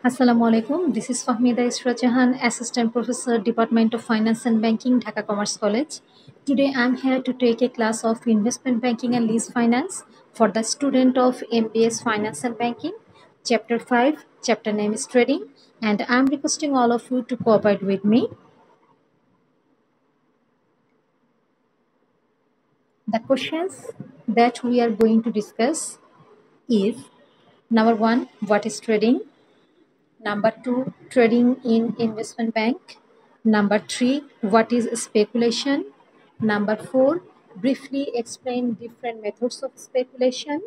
Assalamu alaikum. This is Fahmida Isra Jahan, Assistant Professor, Department of Finance and Banking, Dhaka Commerce College. Today I am here to take a class of Investment Banking and Lease Finance for the student of MBS Finance and Banking, Chapter 5, chapter name is Trading, and I am requesting all of you to cooperate with me. The questions that we are going to discuss is number 1, what is trading? Number 2, trading in investment bank. Number 3, what is speculation? Number 4, briefly explain different methods of speculation.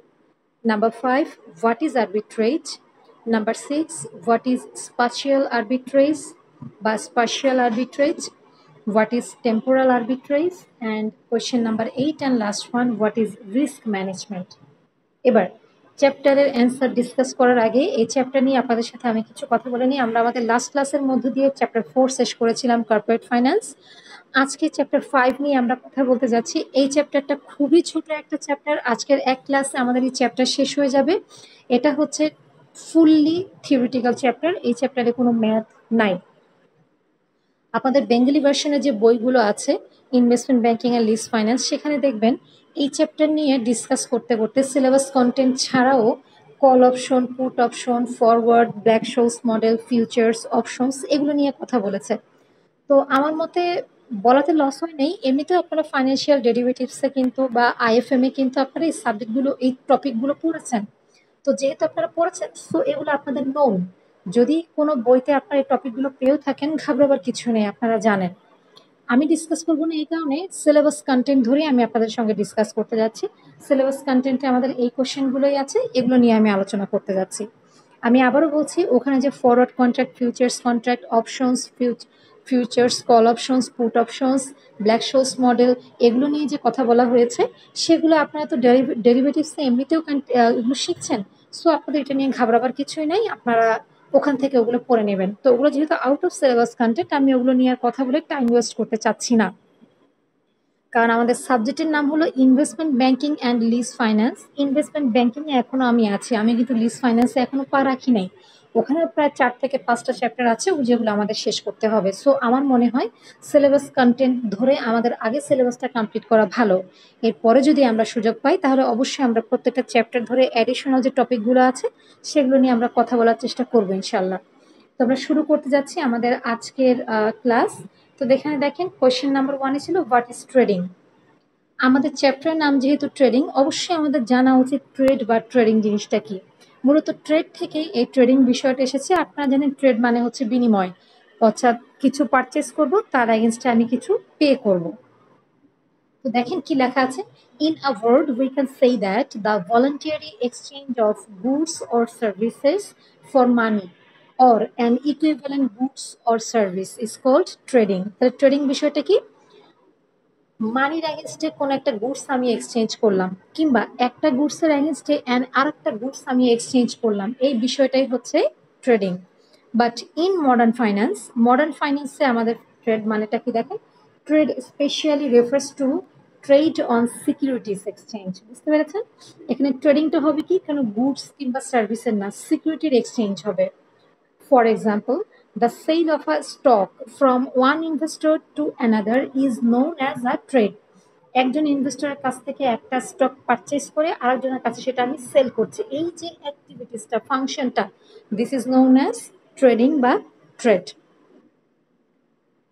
Number 5, what is arbitrage? Number 6, what is spatial arbitrage by spatial arbitrage? What is temporal arbitrage? And question number 8 and last one, what is risk management? এবার চ্যাপ্টারের answer discuss করার আগে এই chapter নিয়ে আপনাদের সাথে আমি কিছু কথা বলে নিই। আমরা আমাদের লাস্ট ক্লাসের মধ্য দিয়ে চ্যাপ্টার 4 শেষ করেছিলাম, কর্পোরেট ফাইন্যান্স। আজকে চ্যাপ্টার 5 নিয়ে আমরা কথা বলতে যাচ্ছি। এই চ্যাপ্টারটা খুবই ছোট একটা চ্যাপ্টার। আজকের এক ক্লাসে আমাদের এই চ্যাপ্টার শেষ হয়ে যাবে। এটা হচ্ছে ফুললি থিওরিটিক্যাল চ্যাপ্টার। এই চ্যাপ্টারে কোনো ম্যাথ নাই। আপনাদের বেঙ্গলি ভার্সনে যে বইগুলো আছে ইনভেস্টমেন্ট ব্যাংকিং আর লিজ ফাইন্যান্স, সেখানে দেখবেন এই চ্যাপ্টার নিয়ে ডিসকাস করতে করতে সিলেবাস কন্টেন্ট ছাড়াও call option, put option, forward, Black শোস মডেল, ফিউচার্স, অপশনস এগুলো নিয়ে কথা বলেছে। তো আমার মতে বলাতে লস হয় নেই, এমনিতেও আপনারা ফাইন্যান্সিয়াল ডেরিভেটিভসে কিন্তু বা আইএফএম এ কিন্তু আপনারা এই সাবজেক্টগুলো, এই টপিকগুলো পড়েছেন। তো যেহেতু আপনারা পড়েছেন, সো এগুলো আপনাদের নোন। যদি কোনো বইতে আপনারা এই টপিকগুলো পেয়েও থাকেন, ঘাবড়াবার কিছু নেই, আপনারা জানেন। আমি ডিসকাস করবো না এই কারণে, সিলেবাস কন্টেন্ট ধরে আমি আপনাদের সঙ্গে ডিসকাস করতে যাচ্ছি। সিলেবাস কন্টেন্টে আমাদের এই কোশ্চেনগুলোই আছে, এগুলো নিয়ে আমি আলোচনা করতে যাচ্ছি। আমি আবারও বলছি, ওখানে যে forward contract, futures contract, options, futures, call options, put options, Black শোস মডেল, এগুলো নিয়ে যে কথা বলা হয়েছে, সেগুলো আপনারা তো ডেরিভেটিভসে এমনিতেও এগুলো শিখছেন। সো আপনাদের এটা নিয়ে ঘাবড়াবার কিছুই নাই, আপনারা ওখান থেকে ওগুলো পড়ে নেবেন। তো ওগুলো যেহেতু আউট অফ সিলেবাস কন্টেন্ট, আমি ওগুলো নিয়ে আর কথা বলে টাইম ওয়েস্ট করতে চাচ্ছি না। কারণ আমাদের সাবজেক্টের নাম হলো investment banking and lease finance. Investment ব্যাংকিংয়ে এখনো আমি আছি, আমি কিন্তু লিজ ফাইন্যান্সে এখনো পা রাখি নাই। ওখানে প্রায় 4 থেকে 5টা চ্যাপ্টার আছে, যেগুলো আমাদের শেষ করতে হবে। সো আমার মনে হয় সিলেবাস কন্টেন্ট ধরে আমাদের আগে সিলেবাসটা কমপ্লিট করা ভালো। এরপরে যদি আমরা সুযোগ পাই, তাহলে অবশ্যই আমরা প্রত্যেকটা চ্যাপ্টার ধরে অ্যাডিশনাল যে টপিকগুলো আছে সেগুলো নিয়ে আমরা কথা বলার চেষ্টা করবো ইনশাল্লাহ। তো আমরা শুরু করতে যাচ্ছি আমাদের আজকের ক্লাস। তো এখানে দেখেন কোয়েশ্চেন নাম্বার 1 ছিল হোয়াট ইজ ট্রেডিং। আমাদের চ্যাপ্টারের নাম যেহেতু ট্রেডিং, অবশ্যই আমাদের জানা উচিত ট্রেড বা ট্রেডিং জিনিসটা কি। মূলত ট্রেড থেকেই এই ট্রেডিং বিষয়টা এসেছে। আপনারা জানেন ট্রেড মানে হচ্ছে বিনিময়, অর্থাৎ কিছু পারচেস করব, তার এগেনস্টে আমি কিছু পে করব। তো দেখেন কি লেখা আছে, in a word we can say that the voluntary exchange of goods or services for money or an equivalent goods or service is called trading. তাহলে ট্রেডিং বিষয়টা কি? মানির অ্যাগেনস্টে কোনো একটা গুডস আমি এক্সচেঞ্জ করলাম, কিংবা একটা গুডসের অ্যাগেনস্টে আর একটা গুডস আমি এক্সচেঞ্জ করলাম, এই বিষয়টাই হচ্ছে ট্রেডিং। বাট ইন মডার্ন ফাইন্যান্সে আমাদের ট্রেড মানেটা কি দেখেন, trade specially refers to trade on securities exchange. বুঝতে পেরেছেন? এখানে ট্রেডিংটা হবে কি, কোনো গুডস কিংবা সার্ভিসের না, সিকিউরিটির এক্সচেঞ্জ হবে। For example, the sale of a stock from one investor to another is known as a trade. একজন ইনভেস্টরের কাছ থেকে একটা স্টক পারচেজ করে আরেকজনের কাছে সেটা আমি সেল করছি, এই যে অ্যাক্টিভিটিসটা, ফাংশনটা, this is known as trading বা trade.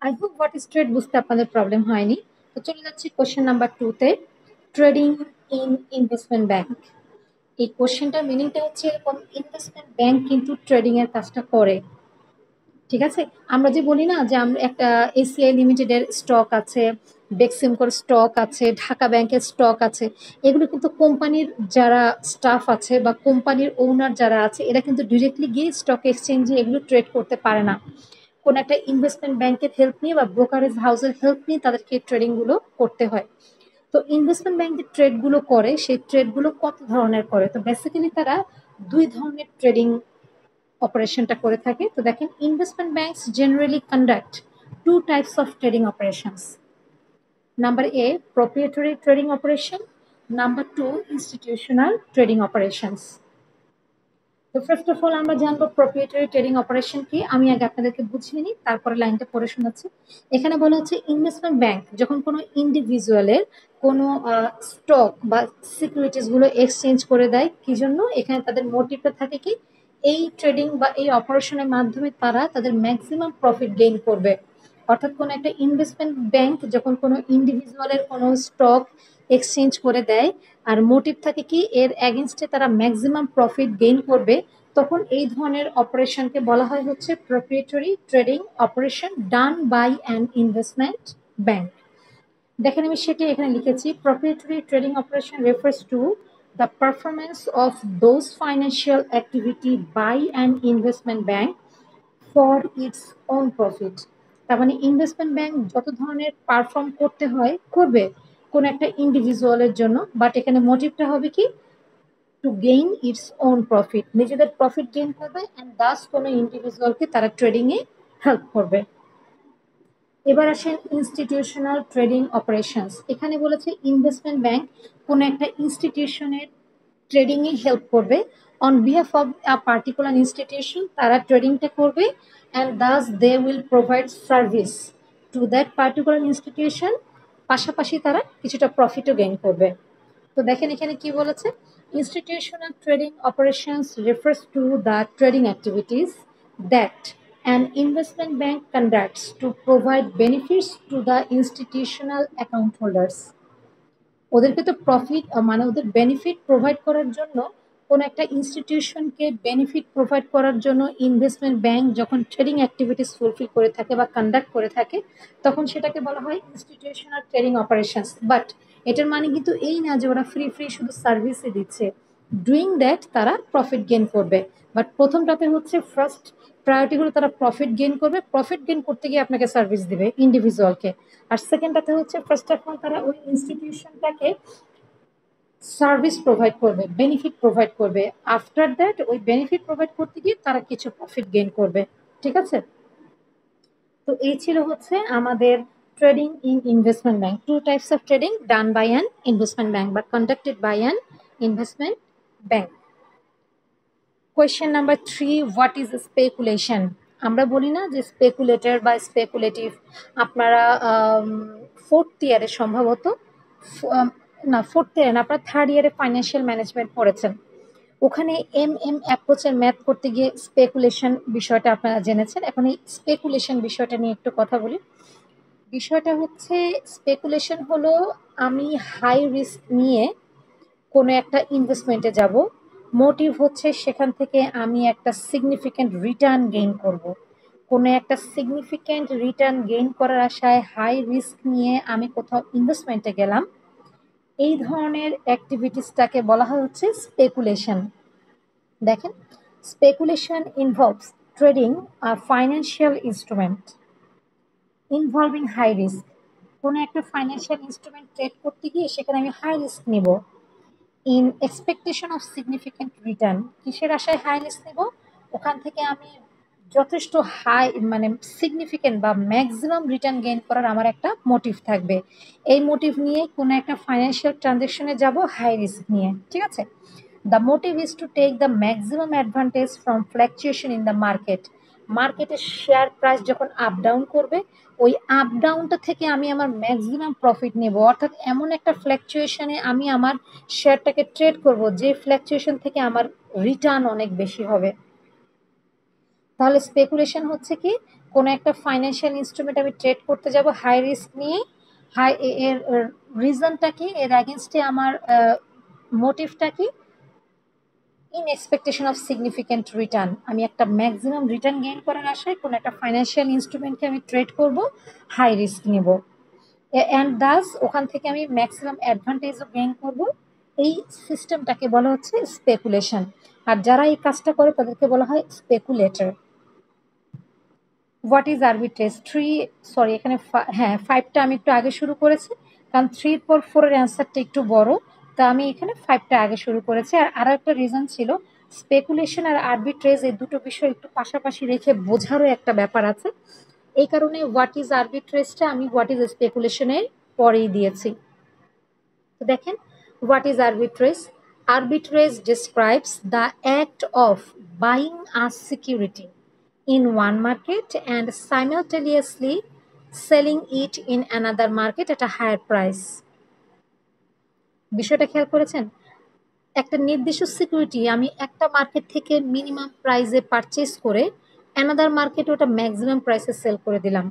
I hope what is trade বুঝতে আপনাদের প্রবলেম হয়নি। তো চলে যাচ্ছি কোশ্চেন নাম্বার 2-তে, ট্রেডিং ইন ইনভেস্টমেন্ট ব্যাংক। এই কোশ্চেনটার মিনিংটা হচ্ছে এরকম, ইনভেস্টমেন্ট ব্যাংক কিন্তু ট্রেডিং এর কাজটা করে। ঠিক আছে, আমরা যে বলি না যে আমরা একটা এসিআই লিমিটেডের স্টক আছে, বেক্সিমকোর স্টক আছে, ঢাকা ব্যাংকের স্টক আছে, এগুলো কিন্তু কোম্পানির যারা স্টাফ আছে বা কোম্পানির ওনার যারা আছে, এরা কিন্তু ডিরেক্টলি গিয়ে স্টক এক্সচেঞ্জে এগুলো ট্রেড করতে পারে না। কোন একটা ইনভেস্টমেন্ট ব্যাংকের হেল্প নিয়ে বা ব্রোকারেজ হাউসের হেল্প নিয়ে তাদেরকে ট্রেডিংগুলো করতে হয়। তো ইনভেস্টমেন্ট ব্যাংক যে ট্রেডগুলো করে, সেই ট্রেডগুলো কত ধরনের করে? তো বেসিক্যালি তারা 2 ধরনের ট্রেডিং অপারেশনটা করে থাকে। তো দেখেন, investment banks generally conduct 2 types of trading operations. Number A, proprietary trading operation. Number 2, institutional trading operations. তো ফার্স্ট অফ অল আমরা জানবো প্রপ্রিয়েটরি ট্রেডিং অপারেশন কি। আমি আগে আপনাদেরকে বুঝিয়ে নিই, তারপরে লাইনটা পড়ে শোনাচ্ছি। এখানে বলা হচ্ছে ইনভেস্টমেন্ট ব্যাংক যখন কোনো ইন্ডিভিজুয়ালের কোনো স্টক বা সিকিউরিটিস গুলো এক্সচেঞ্জ করে দেয়, কি জন্য? এখানে তাদের মোটিভটা থাকে কি, এই ট্রেডিং বা এই অপারেশনের মাধ্যমে তারা তাদের ম্যাক্সিমাম প্রফিট গেইন করবে। অর্থাৎ কোনো একটা ইনভেস্টমেন্ট ব্যাংক যখন কোনো ইন্ডিভিজুয়ালের কোনো স্টক এক্সচেঞ্জ করে দেয়, আর মোটিভ থাকে কি এর এগেনস্টে তারা ম্যাক্সিমাম প্রফিট গেইন করবে, তখন এই ধরনের অপারেশনকে বলা হয় হচ্ছে proprietary trading operation done by an investment bank. দেখেন আমি সেটি এখানে লিখেছি, proprietary trading operation refers to the performance of those financial activity by an investment bank for its own profit. তার মানে ইনভেস্টমেন্ট ব্যাংক যত ধরনের পারফর্ম করতে হয় করবে কোন একটা ইন্ডিভিজুয়ালের জন্য, বাট এখানে মোটিভটা হবে কি, to gain it's own profit, নিজেদের প্রফিট গেইন করবে অ্যান্ড দাস কোনো ইন্ডিভিজুয়ালকে তারা ট্রেডিং এ হেল্প করবে। এবার আসেন ইনস্টিটিউশনাল ট্রেডিং অপারেশনস। এখানে বলেছে ইনভেস্টমেন্ট ব্যাংক কোনো একটা ইনস্টিটিউশনের ট্রেডিং এ হেল্প করবে on behalf of a particular institution, তারা ট্রেডিংটা করবে and thus they will provide service to that particular institution, পাশাপাশি তারা কিছুটা প্রফিটও গেইন করবে। তো দেখেন এখানে কি বলেছে, institutional trading operations refers to the trading activities that an investment bank conducts to provide benefits to the institutional account holders। ওদেরকে তো প্রফিট মানে ওদের বেনিফিট প্রোভাইড করার জন্য, কোন একটা ইনস্টিটিউশনকে বেনিফিট প্রোভাইড করার জন্য ইনভেস্টমেন্ট ব্যাংক যখন ট্রেডিং অ্যাক্টিভিটিস ফুলফিল করে থাকে বা কন্ডাক্ট করে থাকে, তখন সেটাকে বলা হয় ইনস্টিটিউশনাল ট্রেডিং অপারেশনস। বাট এটার মানে কিন্তু এই না যে ওরা ফ্রি ফ্রি শুধু সার্ভিসই দিচ্ছে, ডুইং দ্যাট তারা প্রফিট গেইন করবে। বাট প্রথমটাতে হচ্ছে ফার্স্ট প্রায়োরিটি হলো তারা প্রফিট গেইন করবে, প্রফিট গেইন করতে গিয়ে আপনাকে সার্ভিস দিবে ইন্ডিভিজুয়ালকে। আর সেকেন্ডটাতে হচ্ছে ফার্স্ট অফ অল তারা ওই ইনস্টিটিউশনটাকে সার্ভিস প্রোভাইড করবে, বেনিফিট প্রোভাইড করবে, আফটার দ্যাট ওই বেনিফিট প্রোভাইড করতে গিয়ে তারা কিছু প্রফিট গেইন করবে। ঠিক আছে, তো এই ছিল হচ্ছে আমাদের trading in investment bank. Two types of trading done by an investment bank বা conducted by an investment bank. Question number 3, what is speculation? আমরা বলি না যে স্পেকুলেটর বা স্পেকুলেটিভ, আপনারা ফোর্থ ইয়ারে সম্ভবত, না ফোর্থ ইয়ারে না, আপনারা থার্ড ইয়ারে ফাইন্যান্সিয়াল ম্যানেজমেন্ট পড়েছেন, ওখানে অ্যাপ্রোচের ম্যাথ করতে গিয়ে স্পেকুলেশন বিষয়টা আপনারা জেনেছেন। এখন এই স্পেকুলেশন বিষয়টা নিয়ে একটু কথা বলি। বিষয়টা হচ্ছে স্পেকুলেশন হলো আমি হাই রিস্ক নিয়ে কোনো একটা ইনভেস্টমেন্টে যাব, মোটিভ হচ্ছে সেখান থেকে আমি একটা সিগনিফিক্যান্ট রিটার্ন গেইন করব। কোনো একটা সিগনিফিক্যান্ট রিটার্ন গেইন করার আশায় হাই রিস্ক নিয়ে আমি কোথাও ইনভেস্টমেন্টে গেলাম, এই ধরনের অ্যাক্টিভিটিসটাকে বলা হয় হচ্ছে স্পেকুলেশন। দেখেন, speculation involves trading a financial instrument involving high risk. কোনো একটা ফাইন্যান্সিয়াল ইনস্ট্রুমেন্ট ট্রেড করতে গিয়ে সেখানে আমি হাই রিস্ক নিব in expectation of significant return. কিসের আশায় হাই রিস্ক নেব? ওখান থেকে আমি যথেষ্ট হাই মানে সিগনিফিক্যান্ট বা ম্যাক্সিমাম রিটার্ন গেইন করার আমার একটা মোটিভ থাকবে। এই মোটিভ নিয়ে কোনো একটা ফাইন্যান্সিয়াল ট্রানজ্যাকশনে যাব হাই রিস্ক নিয়ে। ঠিক আছে, the motive is to take the maximum advantage from fluctuation in the market. মার্কেটের শেয়ার প্রাইস যখন আপ ডাউন করবে, ওই আপ ডাউনটা থেকে আমি আমার ম্যাক্সিমাম প্রফিট নেব। অর্থাৎ এমন একটা ফ্ল্যাকচুয়েশনে আমি আমার শেয়ারটাকে ট্রেড করব যে ফ্ল্যাকচুয়েশন থেকে আমার রিটার্ন অনেক বেশি হবে। তাহলে স্পেকুলেশন হচ্ছে কি, কোনো একটা ফাইন্যান্সিয়াল ইনস্ট্রুমেন্ট আমি ট্রেড করতে যাব হাই রিস্ক নিয়ে, হাই এর রিজনটা কি, এর অ্যাগেনস্টে আমার মোটিভটা কি, in expectation of significant return. আমি একটা ম্যাক্সিমাম রিটার্ন গেইন করার আশায় কোনো একটা ফাইন্যান্সিয়াল ইনস্ট্রুমেন্টকে আমি ট্রেড করব, হাই রিস্ক নিব, অ্যান্ড দাস ওখান থেকে আমি ম্যাক্সিমাম অ্যাডভান্টেজও গেইন করব। এই সিস্টেমটাকে বলা হচ্ছে স্পেকুলেশন। আর যারা এই কাজটা করে তাদেরকে বলা হয় speculator. What is arbitrage? Sorry এখানে হ্যাঁ 5টা আমি একটু আগে শুরু করেছি, কারণ 3 পর 4-এর অ্যান্সারটা একটু বড়, তা আমি এখানে 5টা আগে শুরু করেছি। আর আরও একটা রিজন ছিল, স্পেকুলেশন আর আরবিট্রেজ এই দুটো বিষয় একটু পাশাপাশি রেখে বোঝারও একটা ব্যাপার আছে। এই কারণে হোয়াট ইজ আরবিট্রেজটা আমি হোয়াট ইজ স্পেকুলেশনের পরেই দিয়েছি। তো দেখেন, what is arbitrage? Arbitrage describes the act of buying a security in one market and simultaneously selling it in another market at a higher price. বিষয়টা খেয়াল করেছেন? একটা নির্দিষ্ট সিকিউরিটি আমি একটা মার্কেট থেকে মিনিমাম প্রাইসে পারচেজ করে অ্যানাদার মার্কেটে ওটা ম্যাক্সিমাম প্রাইসে সেল করে দিলাম।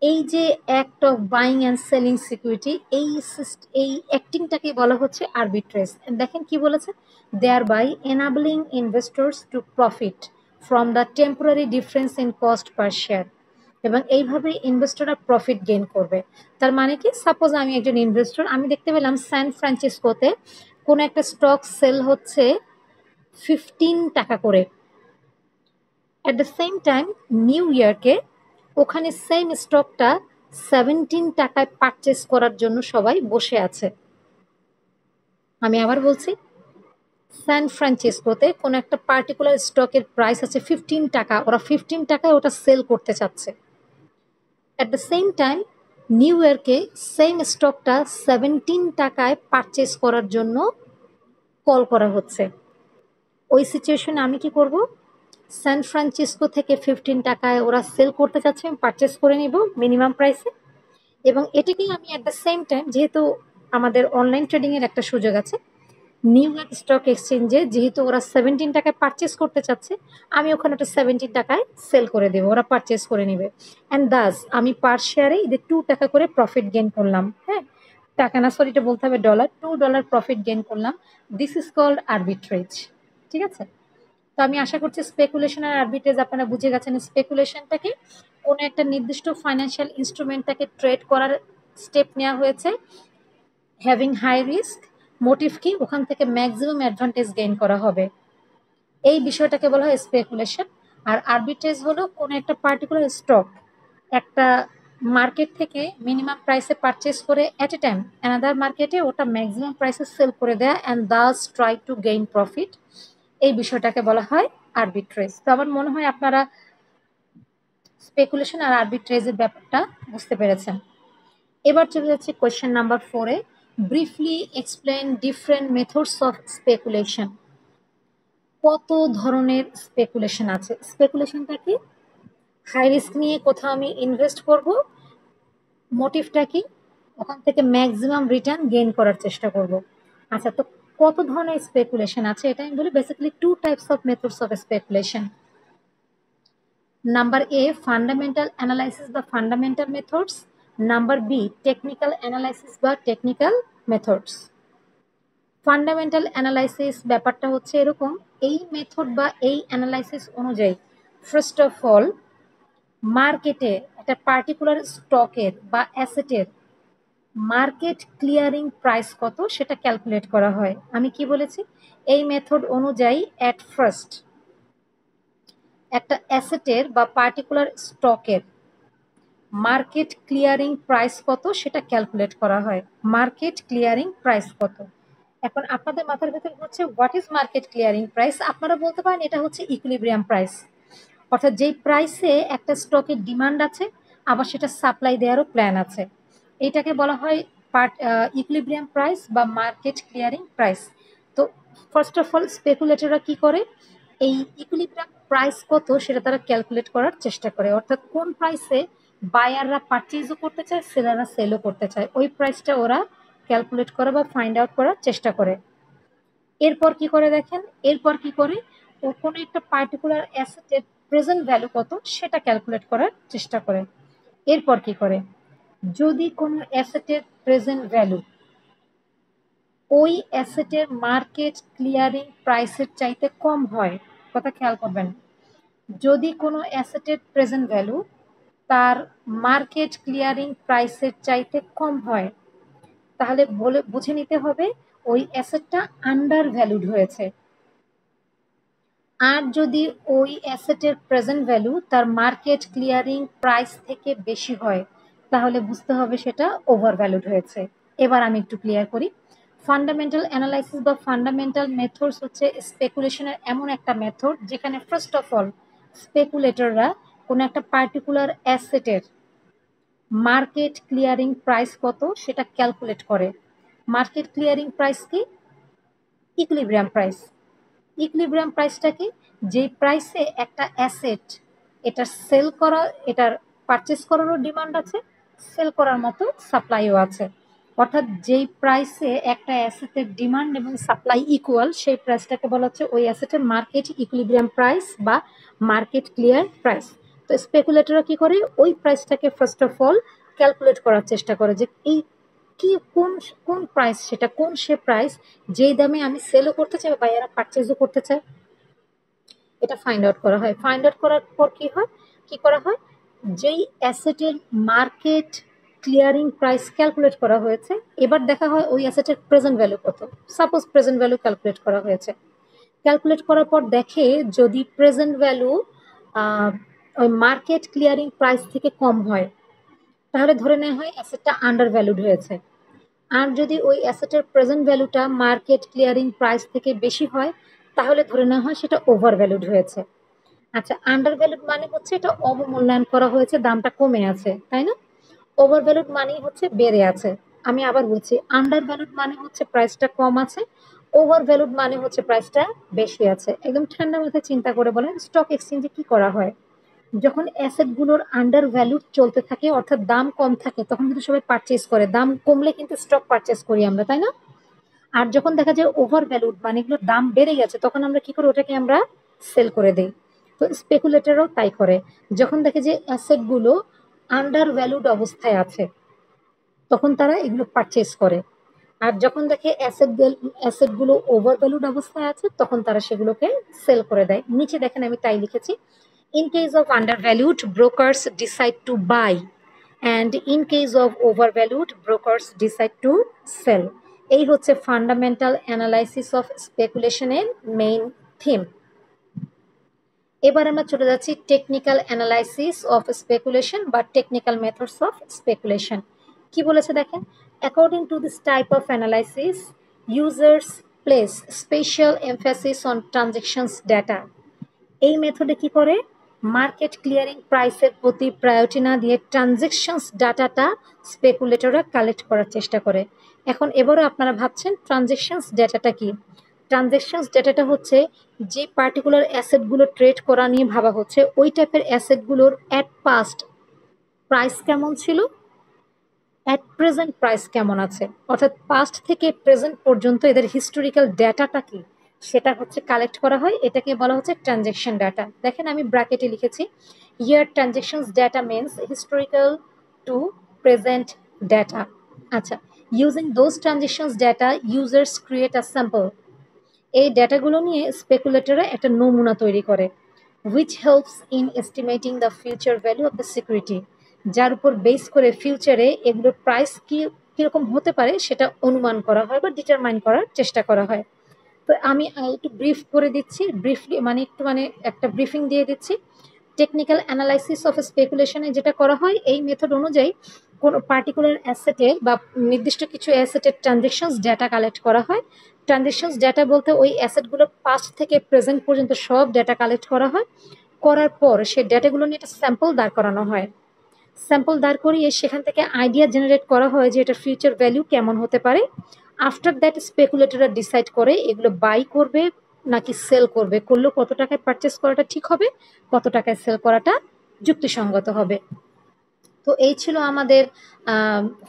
এই যে act of buying and selling security, এই অ্যাক্টিংটাকে বলা হচ্ছে আরবিট্রেজ। দেখেন কি বলেছে, thereby enabling investors to profit from the temporary difference in cost per share. এবং এইভাবে ইনভেস্টররা প্রফিট গেইন করবে। তার মানে কি, সাপোজ আমি একজন ইনভেস্টর, আমি দেখতে পেলাম স্যান ফ্রান্সিসকোতে কোনো একটা স্টক সেল হচ্ছে 15 টাকা করে। At the same time new ইয়র্কে ওখানে সেম স্টকটা 17 টাকায় পারচেস করার জন্য সবাই বসে আছে। আমি আবার বলছি, স্যান ফ্রান্সিসকোতে কোনো একটা পার্টিকুলার স্টকের প্রাইস আছে 15 টাকা, ওরা 15 টাকায় ওটা সেল করতে চাচ্ছে। At the same time new ইয়র্কে সেম স্টকটা 17 টাকায় পারচেস করার জন্য কল করা হচ্ছে। ওই সিচুয়েশনে আমি কি করব, স্যান ফ্রান্সিসকো থেকে 15 টাকায় ওরা সেল করতে চাচ্ছে, আমি পারচেস করে নিব মিনিমাম প্রাইসে। এবং এটাকেই আমি অ্যাট দ্য সেম টাইম, যেহেতু আমাদের অনলাইন ট্রেডিংয়ের একটা সুযোগ আছে, নিউ ইয়র্ক স্টক এক্সচেঞ্জে যেহেতু ওরা 17 টাকায় পারচেস করতে চাচ্ছে, আমি ওখানে ওটা 17 টাকায় সেল করে দেবো, ওরা পারচেস করে নেবে। অ্যান্ড দাস আমি পার শেয়ারে এদের 2 টাকা করে প্রফিট গেইন করলাম। হ্যাঁ, টাকা না, সরি, এটা বলতে হবে ডলার। $2 প্রফিট গেইন করলাম। This is called arbitrage. ঠিক আছে? তো আমি আশা করছি স্পেকুলেশন আর আরবিট্রেজ আপনারা বুঝে গেছেন। স্পেকুলেশনটাকে কোনো একটা নির্দিষ্ট ফাইন্যান্সিয়াল ইনস্ট্রুমেন্টটাকে ট্রেড করার স্টেপ নেওয়া হয়েছে, হ্যাভিং হাই রিস্ক। মোটিভ কি, ওখান থেকে ম্যাক্সিমাম অ্যাডভান্টেজ গেইন করা হবে, এই বিষয়টাকে বলা হয় স্পেকুলেশন। আর আরবিট্রেজ হলো কোনো একটা পার্টিকুলার স্টক একটা মার্কেট থেকে মিনিমাম প্রাইসে পারচেস করে অ্যাট এ টাইম অ্যানাদার মার্কেটে ওটা ম্যাক্সিমাম প্রাইসে সেল করে দেয়া, and thus try to gain profit. এই বিষয়টাকে বলা হয় আরবিট্রেজ। তো আমার মনে হয় আপনারা স্পেকুলেশন আর আরবিট্রেজের ব্যাপারটা বুঝতে পেরেছেন। এবার চলে যাচ্ছে কোয়েশ্চেন নাম্বার 4-এ। Briefly explain different methods of speculation. কত ধরনের স্পেকুলেশন আছে? স্পেকুলেশনটা কি? হাই রিস্ক নিয়ে কোথাও আমি ইনভেস্ট করব, মোটিভটা কি? ওখান থেকে ম্যাক্সিমাম রিটার্ন গেইন করার চেষ্টা করব। আচ্ছা, তো কত ধরনের স্পেকুলেশন আছে এটা আমি বলি। Basically 2 types of methods of speculation. Number A, fundamental analysis বা fundamental methods. Number B, technical analysis বা টেকনিক্যাল মেথডস। ফান্ডামেন্টাল অ্যানালাইসিস ব্যাপারটা হচ্ছে এরকম, এই মেথড বা এই অ্যানালাইসিস অনুযায়ী ফার্স্ট অফ অল মার্কেটে একটা পার্টিকুলার স্টকের বা অ্যাসেটের মার্কেট ক্লিয়ারিং প্রাইস কত সেটা ক্যালকুলেট করা হয়। আমি কি বলেছি, এই মেথড অনুযায়ী অ্যাট ফার্স্ট একটা অ্যাসেটের বা পার্টিকুলার স্টকের মার্কেট ক্লিয়ারিং প্রাইস কত সেটা ক্যালকুলেট করা হয়। মার্কেট ক্লিয়ারিং প্রাইস কত? এখন আপনাদের মাথার ভেতর হচ্ছে what is market clearing price. আপনারা বলতে পারেন এটা হচ্ছে ইকুইলিব্রিয়াম প্রাইস, অর্থাৎ যেই প্রাইসে একটা স্টকের ডিমান্ড আছে আবার সেটা সাপ্লাই দেওয়ারও প্ল্যান আছে, এইটাকে বলা হয় ইকুইলিব্রিয়াম প্রাইস বা মার্কেট ক্লিয়ারিং প্রাইস। তো ফার্স্ট অফ অল স্পেকুলেটররা কি করে, এই ইকুইলিব্রিয়াম প্রাইস কত সেটা তারা ক্যালকুলেট করার চেষ্টা করে, অর্থাৎ কোন প্রাইসে বায়াররা পারচেজও করতে চায়, সেলাররা সেলও করতে চায়, ওই প্রাইসটা ওরা ক্যালকুলেট করা বা ফাইন্ড আউট করার চেষ্টা করে। এরপর কি করে দেখেন, এরপর কি করে ও কোনো একটা পার্টিকুলার অ্যাসেটের প্রেজেন্ট ভ্যালু কত সেটা ক্যালকুলেট করার চেষ্টা করে। এরপর কি করে, যদি কোনো অ্যাসেটের প্রেজেন্ট ভ্যালু ওই অ্যাসেটের মার্কেট ক্লিয়ারিং প্রাইসের চাইতে কম হয়, কথা খেয়াল করবেন, যদি কোনো অ্যাসেটের প্রেজেন্ট ভ্যালু তার মার্কেট ক্লিয়ারিং প্রাইসের চাইতে কম হয়, তাহলে বুঝে নিতে হবে ওই অ্যাসেটটা আন্ডার ভ্যালুড হয়েছে। আর যদি ওই অ্যাসেটের প্রেজেন্ট ভ্যালু তার মার্কেট ক্লিয়ারিং প্রাইস থেকে বেশি হয়, তাহলে বুঝতে হবে সেটা ওভার ভ্যালুড হয়েছে। এবার আমি একটু ক্লিয়ার করি। ফান্ডামেন্টাল অ্যানালাইসিস বা ফান্ডামেন্টাল মেথডস হচ্ছে স্পেকুলেশনের এমন একটা মেথড যেখানে ফার্স্ট অফ অল স্পেকুলেটররা কোনো একটা পার্টিকুলার অ্যাসেটের মার্কেট ক্লিয়ারিং প্রাইস কত সেটা ক্যালকুলেট করে। মার্কেট ক্লিয়ারিং প্রাইস কি? Equilibrium price. ইকুইলিব্রিয়াম প্রাইসটা কি? যে প্রাইসে একটা অ্যাসেট এটা সেল করা, এটার পারচেস করারও ডিমান্ড আছে, সেল করার মতো সাপ্লাইও আছে। অর্থাৎ যেই প্রাইসে একটা অ্যাসেটের ডিমান্ড এবং সাপ্লাই ইকুয়াল, সেই প্রাইসটাকে বলা হচ্ছে ওই অ্যাসেটের মার্কেট ইকুইলিব্রিয়াম প্রাইস বা মার্কেট ক্লিয়ার প্রাইস। তো স্পেকুলেটররা কি করে, ওই প্রাইসটাকে ফার্স্ট অফ অল ক্যালকুলেট করার চেষ্টা করে যে এই কি কোন কোন প্রাইস, সেটা কোন সে প্রাইস যেই দামে আমি সেলও করতে চাই বা বাইয়ারা পারচেজও করতে চায়, এটা ফাইন্ড আউট করা হয়। ফাইন্ড আউট করার পর কি করা হয়, যেই অ্যাসেটের মার্কেট ক্লিয়ারিং প্রাইস ক্যালকুলেট করা হয়েছে, এবার দেখা হয় ওই অ্যাসেটের প্রেজেন্ট ভ্যালু কত। সাপোজ প্রেজেন্ট ভ্যালু ক্যালকুলেট করা হয়েছে, ক্যালকুলেট করার পর দেখে যদি প্রেজেন্ট ভ্যালু ওই মার্কেট ক্লিয়ারিং প্রাইস থেকে কম হয়, তাহলে ধরে নেওয়া হয় অ্যাসেটটা আন্ডার ভ্যালুড হয়েছে। আর যদি ওই অ্যাসেটের প্রেজেন্ট ভ্যালুটা মার্কেট ক্লিয়ারিং প্রাইস থেকে বেশি হয়, তাহলে ধরে নেওয়া হয় সেটা ওভার ভ্যালুড হয়েছে। আচ্ছা, আন্ডার ভ্যালুড মানে হচ্ছে এটা অবমূল্যায়ন করা হয়েছে, দামটা কমে আছে, তাই না? ওভার ভ্যালুড মানেই হচ্ছে বেড়ে আছে। আমি আবার বলছি, আন্ডার ভ্যালুড মানে হচ্ছে প্রাইসটা কম আছে, ওভার ভ্যালুড মানে হচ্ছে প্রাইসটা বেশি আছে। একদম ঠান্ডা মাথায় চিন্তা করে বলেন, স্টক এক্সচেঞ্জে কি করা হয়? যখন অ্যাসেটগুলোর আন্ডার ভ্যালুড চলতে থাকে, অর্থাৎ দাম কম থাকে, তখন কিন্তু সবাই পারচেজ করে। দাম কমলে কিন্তু স্টক পারচেজ করি আমরা, তাই না? আর যখন দেখা যায় ওভার ভ্যালুড মানে এগুলোর দাম বেড়ে গেছে, তখন আমরা কি করি, ওটাকে আমরা সেল করে দেই। তো স্পেকুলেটরও তাই করে। যখন দেখে যে অ্যাসেটগুলো আন্ডার ভ্যালুড অবস্থায় আছে, তখন তারা এগুলো পারচেজ করে। আর যখন দেখে অ্যাসেটগুলো ওভার ভ্যালুড অবস্থায় আছে, তখন তারা সেগুলোকে সেল করে দেয়। নিচে দেখেন আমি তাই লিখেছি, in case of undervalued brokers decide to buy and in case of overvalued brokers decide to sell। এই হচ্ছে ফান্ডামেন্টাল অ্যানালাইসিস অফ স্পেকুলেশনের মেইন থিম। এবার আমরা চলে যাচ্ছি টেকনিক্যাল অ্যানালাইসিস অফ স্পেকুলেশন বা টেকনিক্যাল মেথডস অফ স্পেকুলেশন। কি বলেছে দেখেন, according to this type of analysis users place special emphasis on transactions data. এই মেথডে কি করে, মার্কেট ক্লিয়ারিং প্রাইসের প্রতি প্রায়োরিটি না দিয়ে ট্রানজেকশনস ডাটাটা স্পেকুলেটররা কালেক্ট করার চেষ্টা করে। এখন এবারও আপনারা ভাবছেন ট্রানজেকশনস ডেটাটা কি? ট্রানজেকশনস ডেটাটা হচ্ছে যে পার্টিকুলার অ্যাসেটগুলো ট্রেড করা নিয়ে ভাবা হচ্ছে, ওই টাইপের অ্যাসেটগুলোর অ্যাট পাস্ট প্রাইস কেমন ছিল, অ্যাট প্রেজেন্ট প্রাইস কেমন আছে, অর্থাৎ পাস্ট থেকে প্রেজেন্ট পর্যন্ত এদের হিস্টোরিক্যাল ডেটাটা কি, সেটা হচ্ছে কালেক্ট করা হয়। এটাকে বলা হচ্ছে ট্রানজেকশন ডাটা। দেখেন আমি ব্র্যাকেটে লিখেছি, here transactions data means historical to present data. আচ্ছা, using those transactions data users create a sample. এই ডেটাগুলো নিয়ে স্পেকুলেটররা একটা নমুনা তৈরি করে, which helps in estimating the future value of the security, যার উপর বেস করে ফিউচারে এগুলোর প্রাইস কিরকম হতে পারে সেটা অনুমান করা হয় বা ডিটারমাইন করার চেষ্টা করা হয়। তো আমি একটু ব্রিফ করে দিচ্ছি, ব্রিফলি মানে একটু মানে একটা ব্রিফিং দিয়ে দিচ্ছি। টেকনিক্যাল অ্যানালাইসিস অফ স্পেকুলেশনে যেটা করা হয়, এই মেথড অনুযায়ী কোনো পার্টিকুলার অ্যাসেটের বা নির্দিষ্ট কিছু অ্যাসেটের ট্রানজেকশনস ডেটা কালেক্ট করা হয়। ট্রানজেকশনস ডেটা বলতে ওই অ্যাসেটগুলো পাস্ট থেকে প্রেজেন্ট পর্যন্ত সব ডেটা কালেক্ট করা হয়। করার পর সেই ডেটাগুলো নিয়ে একটা স্যাম্পল দাঁড় করানো হয়। স্যাম্পল দাঁড় করিয়ে সেখান থেকে আইডিয়া জেনারেট করা হয় যে এটার ফিউচার ভ্যালু কেমন হতে পারে। আফটার দ্যাট স্পেকুলেটররা ডিসাইড করে এগুলো বাই করবে নাকি সেল করবে, করলেও কত টাকায় পারচেস করাটা ঠিক হবে, কত টাকায় সেল করাটা যুক্তিসঙ্গত হবে। তো এই ছিল আমাদের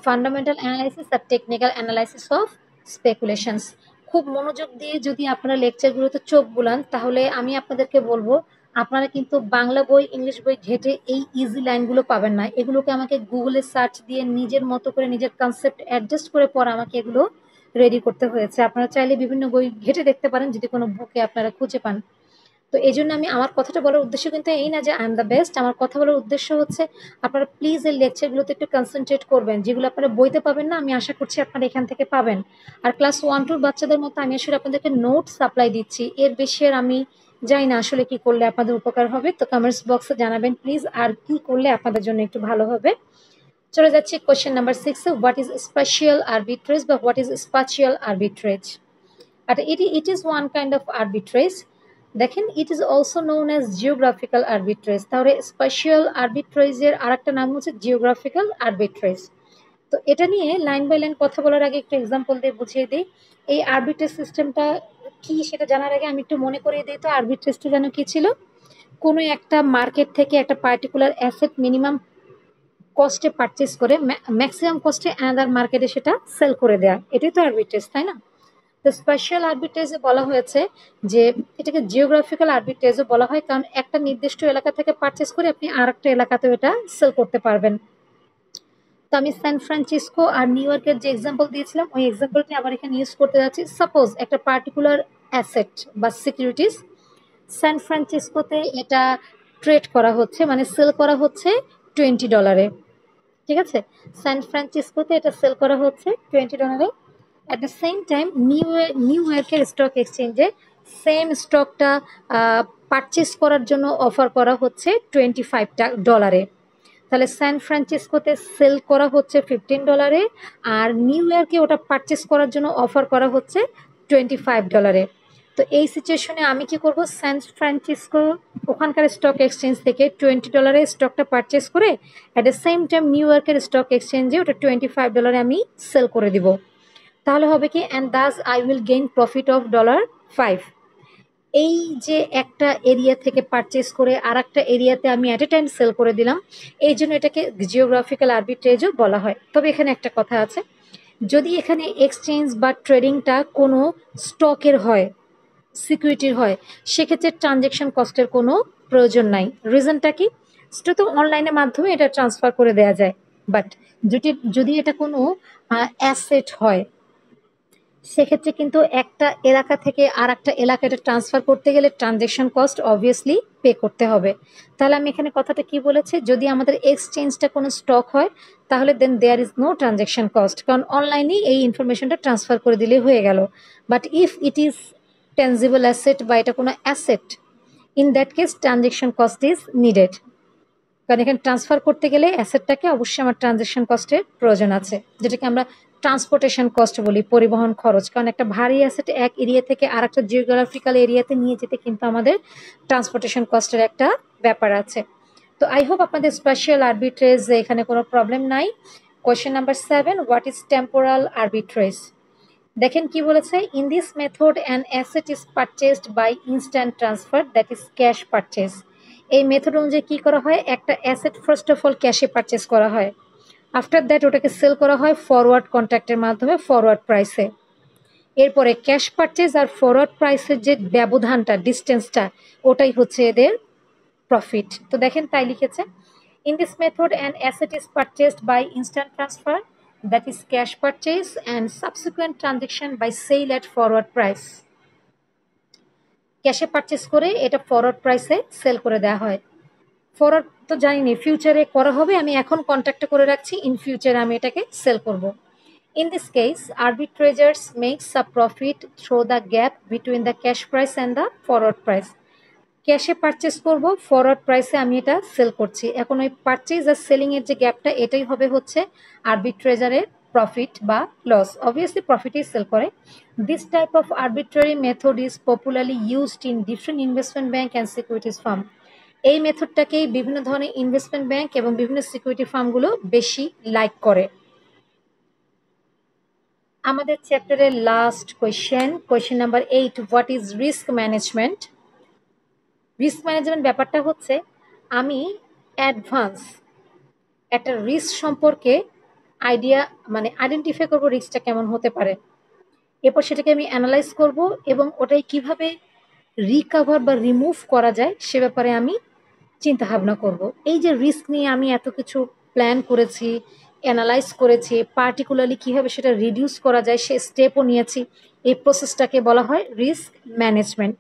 ফান্ডামেন্টাল অ্যানালাইসিস আর টেকনিক্যাল অ্যানালাইসিস অফ স্পেকুলেশনস। খুব মনোযোগ দিয়ে যদি আপনারা লেকচারগুলোতে চোখ বুলান, তাহলে আমি আপনাদেরকে বলবো আপনারা কিন্তু বাংলা বই ইংলিশ বই ঘেটে এই ইজি লাইনগুলো পাবেন না। এগুলোকে আমাকে গুগলে সার্চ দিয়ে নিজের মতো করে নিজের কনসেপ্ট অ্যাডজাস্ট করে পর আমাকে এগুলো রেডি করতে হয়েছে। আপনারা চাইলে বিভিন্ন বই ঘেটে দেখতে পারেন যদি কোনো বুকে আপনারা খুঁজে পান। তো এই জন্য আমি আমার কথাটা বলার উদ্দেশ্য কিন্তু এই না যে আই এম দ্য বেস্ট। আমার কথা বলার উদ্দেশ্য হচ্ছে আপনারা প্লিজ এই লেকচারগুলোতে একটু কনসেন্ট্রেট করবেন, যেগুলো আপনারা বইতে পাবেন না, আমি আশা করছি আপনারা এখান থেকে পাবেন। আর ক্লাস 1-2 বাচ্চাদের মতো আমি আসলে আপনাদেরকে নোট সাপ্লাই দিচ্ছি, এর বেশি আর আমি জানি না আসলে কি করলে আপনাদের উপকার হবে। তো কমেন্টস বক্সে জানাবেন প্লিজ আর কি করলে আপনাদের জন্য একটু ভালো হবে। চলে যাচ্ছি question number 6, what is special arbitrage বা হোয়াট ইজ স্পাটিয়াল আরবিট্রেজ। আর it is one kind of arbitrage। দেখেন, it is also known as geographical arbitrage. তাহলে স্পেশাল আরবিট্রেজের আর একটা নাম হচ্ছে জিওগ্রাফিক্যাল আরবিট্রেজ। তো এটা নিয়ে লাইন বাই লাইন কথা বলার আগে একটু এক্সাম্পল দিয়ে বুঝিয়ে দিই। এই আরবিট্রেজ সিস্টেমটা কি সেটা জানার আগে আমি একটু মনে করিয়ে দিই তো আরবিট্রেজটা যেন কি ছিল। কোনো একটা মার্কেট থেকে একটা পার্টিকুলার অ্যাসেট মিনিমাম কস্টে পারচেজ করে ম্যাক্সিমাম কস্টে অ্যানাদার মার্কেটে সেটা সেল করে দেয়া, এটাই তো আরবিট্রেজ, তাই না? তো স্পেশাল আরবিট্রেজে বলা হয়েছে যে এটাকে জিওগ্রাফিক্যাল আরবিট্রেজও বলা হয়, কারণ একটা নির্দিষ্ট এলাকা থেকে পারচেজ করে আপনি আর একটা এলাকাতেও এটা সেল করতে পারবেন। তো আমি সান ফ্রান্সিসকো আর নিউ ইয়র্কের যে এক্সাম্পল দিয়েছিলাম ওই এক্সাম্পলটি আবার এখানে ইউজ করতে যাচ্ছি। সাপোজ একটা পার্টিকুলার অ্যাসেট বা সিকিউরিটিস সান ফ্রান্সিসকোতে এটা ট্রেড করা হচ্ছে, মানে সেল করা হচ্ছে $20, ঠিক আছে? সান ফ্রান্সিসকোতে এটা সেল করা হচ্ছে $20। At the same time new ইয়র্কের স্টক এক্সচেঞ্জে সেম স্টকটা পারচেস করার জন্য অফার করা হচ্ছে $25। তাহলে সান ফ্রান্সিসকোতে সেল করা হচ্ছে $15, আর নিউ ইয়র্কে ওটা পারচেস করার জন্য অফার করা হচ্ছে $25। তো এই সিচুয়েশনে আমি কি করব, সান ফ্রান্সিসকো ওখানকার স্টক এক্সচেঞ্জ থেকে $20 স্টকটা পারচেস করে at the same time new ইয়র্কের স্টক এক্সচেঞ্জে ওটা $25 আমি সেল করে দিব। তাহলে হবে কি, and thus I will gain profit of $5। এই যে একটা এরিয়া থেকে পারচেস করে আর একটা এরিয়াতে আমি অ্যাট এ টাইম সেল করে দিলাম, এই জন্য এটাকে জিওগ্রাফিক্যাল আরবিট্রেজও বলা হয়। তবে এখানে একটা কথা আছে, যদি এখানে এক্সচেঞ্জ বা ট্রেডিংটা কোনো স্টকের হয়, সিকিউরিটির হয়, সেক্ষেত্রে ট্রানজেকশন কস্টের কোনো প্রয়োজন নাই। রিজনটা কি, সেটা তো অনলাইনের মাধ্যমে এটা ট্রান্সফার করে দেওয়া যায়। বাট যদি যদি এটা কোনো অ্যাসেট হয়, সেক্ষেত্রে কিন্তু একটা এলাকা থেকে আর একটা এলাকায় এটা ট্রান্সফার করতে গেলে ট্রানজেকশন কস্ট অবভিয়াসলি পে করতে হবে। তাহলে আমি এখানে কথাটা কি বলেছি, যদি আমাদের এক্সচেঞ্জটা কোনো স্টক হয় তাহলে then there is no transaction cost, কারণ অনলাইনেই এই ইনফরমেশনটা ট্রান্সফার করে দিলে হয়ে গেল। But if it is tangible asset বা এটা কোনো asset, in that case transaction cost is needed, কারণ এখানে ট্রান্সফার করতে গেলে অ্যাসেটটাকে অবশ্যই আমার ট্রানজেকশন কস্টের প্রয়োজন আছে, যেটাকে আমরা ট্রান্সপোর্টেশন কস্ট বলি, পরিবহন খরচ। কারণ একটা ভারী অ্যাসেট এক এরিয়া থেকে আর একটা জিওগ্রাফিক্যাল এরিয়াতে নিয়ে যেতে কিন্তু আমাদের ট্রান্সপোর্টেশন কস্টের একটা ব্যাপার আছে। তো আই হোপ আপনাদের স্পেশাল আরবিট্রেজ এখানে কোনো প্রবলেম নাই। Question number 7, what is temporal arbitrage? দেখেন কি বলেছে, in this method an asset is purchased by instant transfer, that is cash purchase. এই মেথড অনুযায়ী কি করা হয়, একটা অ্যাসেট ফার্স্ট অফ অল ক্যাশে পারচেস করা হয়, আফটার দ্যাট ওটাকে সেল করা হয় ফরওয়ার্ড কন্ট্রাক্টের মাধ্যমে ফরওয়ার্ড প্রাইসে। এরপরে ক্যাশ পারচেজ আর ফরওয়ার্ড প্রাইসের যে ব্যবধানটা, ডিস্টেন্সটা, ওটাই হচ্ছে এদের প্রফিট। তো দেখেন তাই লিখেছে, in this method an asset is purchased by instant transfer, that is cash purchase, and subsequent transaction by sale at forward price. ক্যাশে পারচেস করে এটা ফরওয়ার্ড প্রাইসে সেল করে দেওয়া হয়। ফরওয়ার্ড তো জানিনি, ফিউচারে করা হবে, আমি এখন কন্ট্যাক্টে করে রাখছি, ইন ফিউচারে আমি এটাকে সেল করব। In this case, arbitrageurs makes a profit through the gap between the cash price and the forward price. Cache purchase করব, ফরওয়ার্ড প্রাইসে আমি এটা সেল করছি, এখন ওই পারচেজ আর সেলিং এর যে গ্যাপটা, এটাই হবে হচ্ছে আরবিট্রেজারের প্রফিট বা লস। অবভিয়াসলি প্রফিটেই সেল করে। This type of arbitrary method is popularly used in different investment bank and securities farm. এই মেথডটাকেই বিভিন্ন ধরনের ইনভেস্টমেন্ট ব্যাংক এবং বিভিন্ন সিকিউরিটি ফার্মগুলো বেশি লাইক করে। আমাদের চ্যাপ্টারের last question number 8, what is risk management? Risk management ব্যাপারটা হচ্ছে, আমি অ্যাডভান্স একটা রিস্ক সম্পর্কে আইডিয়া, মানে আইডেন্টিফাই করবো রিস্কটা কেমন হতে পারে, এরপর সেটাকে আমি অ্যানালাইজ করব এবং ওটাই কিভাবে রিকভার বা রিমুভ করা যায় সে ব্যাপারে আমি চিন্তা ভাবনা করব। এই যে রিস্ক নিয়ে আমি এত কিছু প্ল্যান করেছি, অ্যানালাইজ করেছি, পার্টিকুলারলি কীভাবে সেটা রিডিউস করা যায় সে স্টেপও নিয়েছি, এই প্রসেসটাকে বলা হয় রিস্ক ম্যানেজমেন্ট।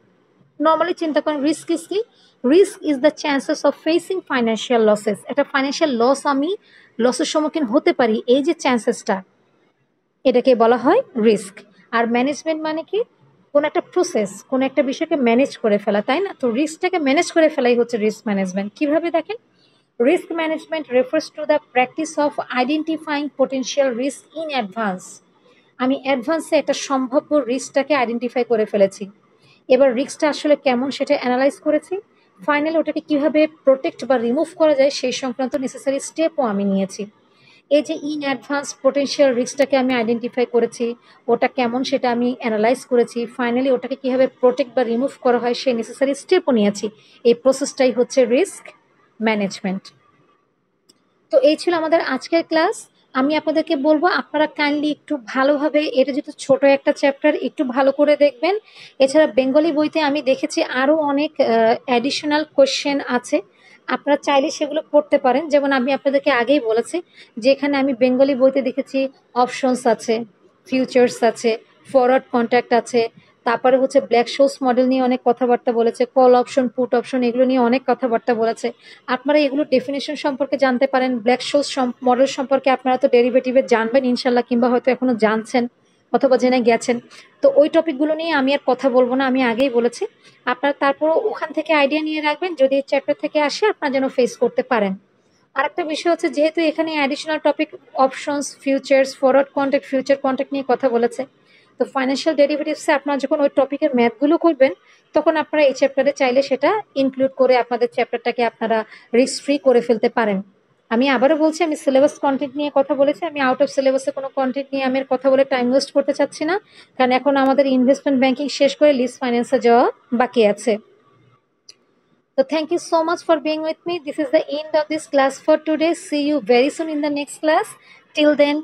নর্মালি চিন্তা করেন রিস্ক ইজ কি, risk is the chances of facing financial losses. একটা ফাইন্যান্সিয়াল লস, আমি লসের সম্মুখীন হতে পারি, এই যে চান্সেসটা, এটাকে বলা হয় রিস্ক। আর ম্যানেজমেন্ট মানে কি, কোন একটা প্রসেস, কোন একটা বিষয়কে ম্যানেজ করে ফেলা, তাই না? তো রিস্কটাকে ম্যানেজ করে ফেলাই হচ্ছে রিস্ক ম্যানেজমেন্ট। কিভাবে দেখেন, risk management refers to the practice of identifying potential risk in advance. আমি অ্যাডভান্সে একটা সম্ভাব্য রিস্কটাকে আইডেন্টিফাই করে ফেলেছি, এবার রিস্কটা আসলে কেমন সেটা অ্যানালাইজ করেছি, ফাইনালি ওটাকে কিভাবে প্রোটেক্ট বা রিমুভ করা যায় সেই সংক্রান্ত নেসেসারি স্টেপও আমি নিয়েছি। এই যে ইন অ্যাডভান্স পোটেনশিয়াল রিস্কটাকে আমি আইডেন্টিফাই করেছি, ওটা কেমন সেটা আমি অ্যানালাইজ করেছি, ফাইনালি ওটাকে কীভাবে প্রোটেক্ট বা রিমুভ করা হয় সেই নেসেসারি স্টেপও নিয়েছি। এই প্রসেসটাই হচ্ছে রিস্ক ম্যানেজমেন্ট। তো এই ছিল আমাদের আজকের ক্লাস। আমি আপনাদেরকে বলবো আপনারা কাইন্ডলি একটু ভালোভাবে, এটা যেহেতু ছোট একটা চ্যাপ্টার, একটু ভালো করে দেখবেন। এছাড়া বেঙ্গলি বইতে আমি দেখেছি আরও অনেক অ্যাডিশনাল কোয়েশ্চেন আছে, আপনারা চাইলে সেগুলো পড়তে পারেন। যেমন আমি আপনাদেরকে আগেই বলেছি যে এখানে আমি বেঙ্গলি বইতে দেখেছি অপশনস আছে, ফিউচার্স আছে, ফরওয়ার্ড কন্ট্যাক্ট আছে, তারপরে হচ্ছে ব্ল্যাক শোস মডেল নিয়ে অনেক কথাবার্তা বলেছে, কল অপশন, পুট অপশন, এগুলো নিয়ে অনেক কথাবার্তা বলেছে। আপনারা এগুলো ডেফিনেশন সম্পর্কে জানতে পারেন। ব্ল্যাক শোস মডেল সম্পর্কে আপনারা তো ডেরিভেটিভে জানবেন ইনশাল্লাহ, কিংবা হয়তো এখনো জানছেন অথবা জেনে গেছেন। তো ওই টপিকগুলো নিয়ে আমি আর কথা বলবো না, আমি আগেই বলেছি। আপনারা তারপরও ওখান থেকে আইডিয়া নিয়ে রাখবেন, যদি এই চ্যাপ্টার থেকে আসে আপনারা যেন ফেস করতে পারেন। আরেকটা বিষয় হচ্ছে, যেহেতু এখানে additional topic options, futures, forward contact, future contact নিয়ে কথা বলেছে, তো ফাইন্যান্সিয়াল ডেরিভেটিভসে আপনারা যখন ওই টপিকের ম্যাথগুলো করবেন, তখন আপনারা এই চ্যাপ্টারে চাইলে সেটা ইনক্লুড করে আপনাদের চ্যাপ্টারটাকে আপনারা রিস্ক ফ্রি করে ফেলতে পারেন। আমি আবারও বলছি, আমি সিলেবাস কন্টেন্ট নিয়ে কথা বলেছি, আমি আউট অফ সিলেবাসে কোনো কন্টেন্ট নিয়ে আমি আর কথা বলে টাইম ওয়েস্ট করতে চাচ্ছি না, কারণ এখন আমাদের ইনভেস্টমেন্ট ব্যাংকিং শেষ করে লিজ ফাইন্যান্সে যাওয়া বাকি আছে। So thank you so much for being with me. This is the end of this class for today. See you very soon in the next class. Till then,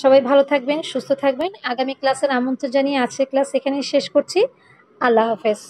সবাই ভালো থাকবেন, সুস্থ থাকবেন। আগামী ক্লাসের আমন্ত্রণ জানিয়ে আজকের ক্লাস এখানেই শেষ করছি। আল্লাহ হাফেজ।